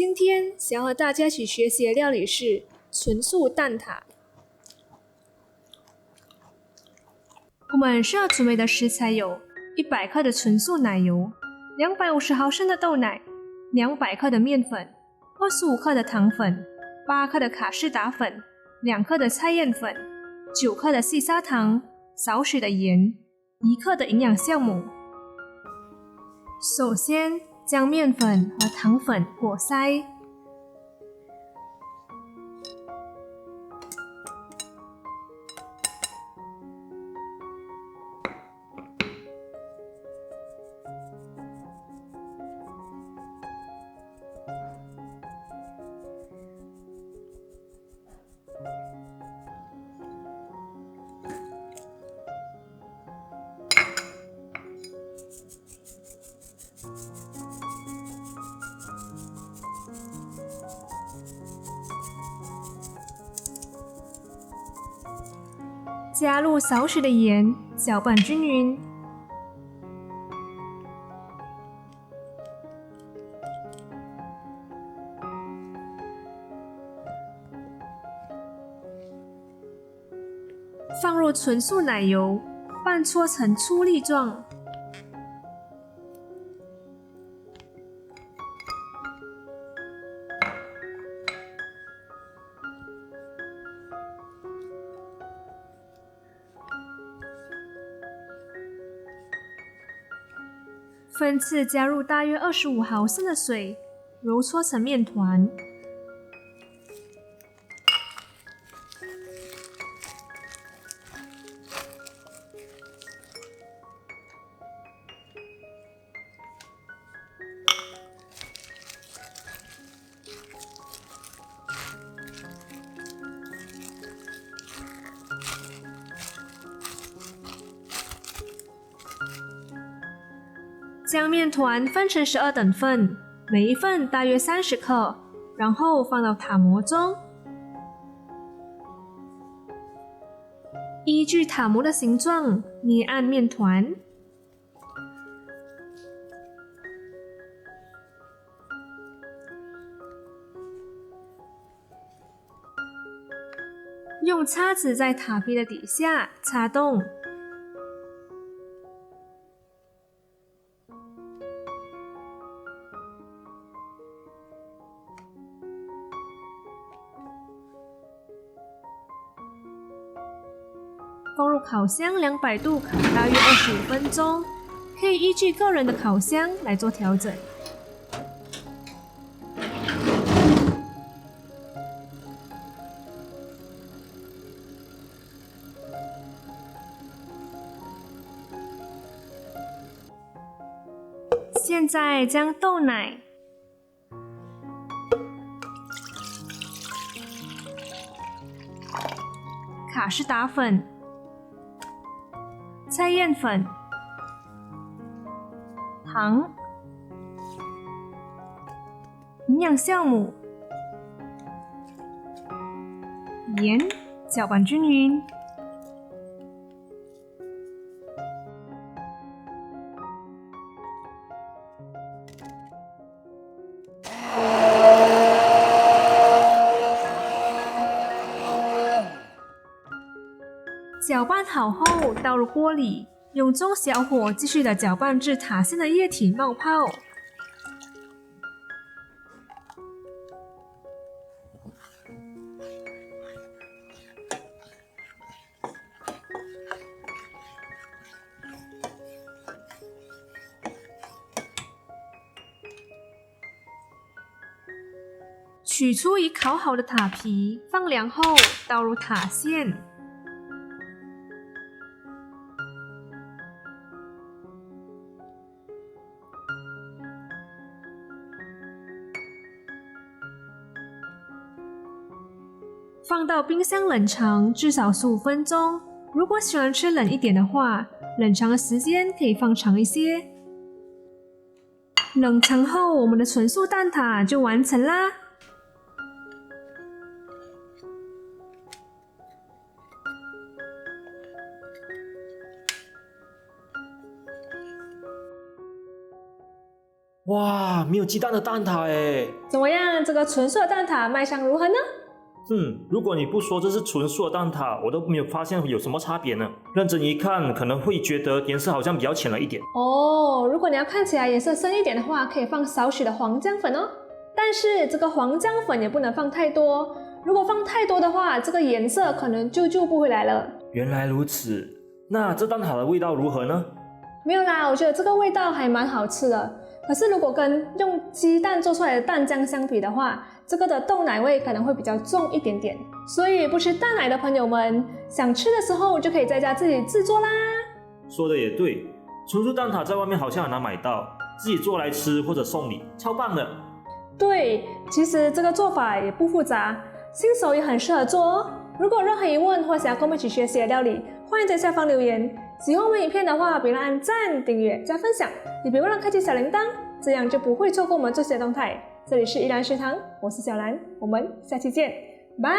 今天想和大家一起学习的料理是纯素蛋挞。我们需要准备的食材有100克的纯素奶油、250毫升的豆奶、200克的面粉、25克的糖粉、8克的卡士达粉、2克的菜叶粉、9克的细砂糖、少许的盐、1克的营养酵母。首先，将面粉和糖粉过筛，加入少许的盐，搅拌均匀。放入纯素奶油，半搓成粗粒状。分次加入大约25毫升的水，揉搓成面团。将面团分成12等份，每一份大约30克，然后放到塔模中。依据塔模的形状捏按面团。用叉子在塔皮的底下插洞。放入烤箱200度烤大约25分钟，可以依据个人的烤箱来做调整。现在将豆奶、卡士达粉、菜叶粉、糖、营养酵母、盐，搅拌均匀。搅拌好后，倒入锅里，用中小火继续的搅拌至塔心的液体冒泡。取出已烤好的塔皮，放凉后倒入塔馅。放到冰箱冷藏至少15分钟，如果喜欢吃冷一点的话，冷藏的时间可以放长一些。冷藏后，我们的纯素蛋挞就完成啦！哇，没有鸡蛋的蛋挞诶。怎么样？这个纯素的蛋挞卖相如何呢？如果你不说这是纯素的蛋挞，我都没有发现有什么差别呢。认真一看，可能会觉得颜色好像比较浅了一点。哦，如果你要看起来颜色深一点的话，可以放少许的黄姜粉哦。但是这个黄姜粉也不能放太多，如果放太多的话，这个颜色可能就救不回来了。原来如此，那这蛋挞的味道如何呢？没有啦，我觉得这个味道还蛮好吃的。可是如果跟用鸡蛋做出来的蛋浆相比的话，这个的豆奶味可能会比较重一点点。所以不吃蛋奶的朋友们，想吃的时候就可以在家自己制作啦。说的也对，纯素蛋挞在外面好像很难买到，自己做来吃或者送礼，超棒的。对，其实这个做法也不复杂，新手也很适合做哦。如果有任何疑问或想要跟我们一起学习的料理，欢迎在下方留言。喜欢我们影片的话，别忘了按赞、订阅、加分享，也别忘了开启小铃铛，这样就不会错过我们最新的动态。这里是依兰食堂，我是小兰，我们下期见，拜。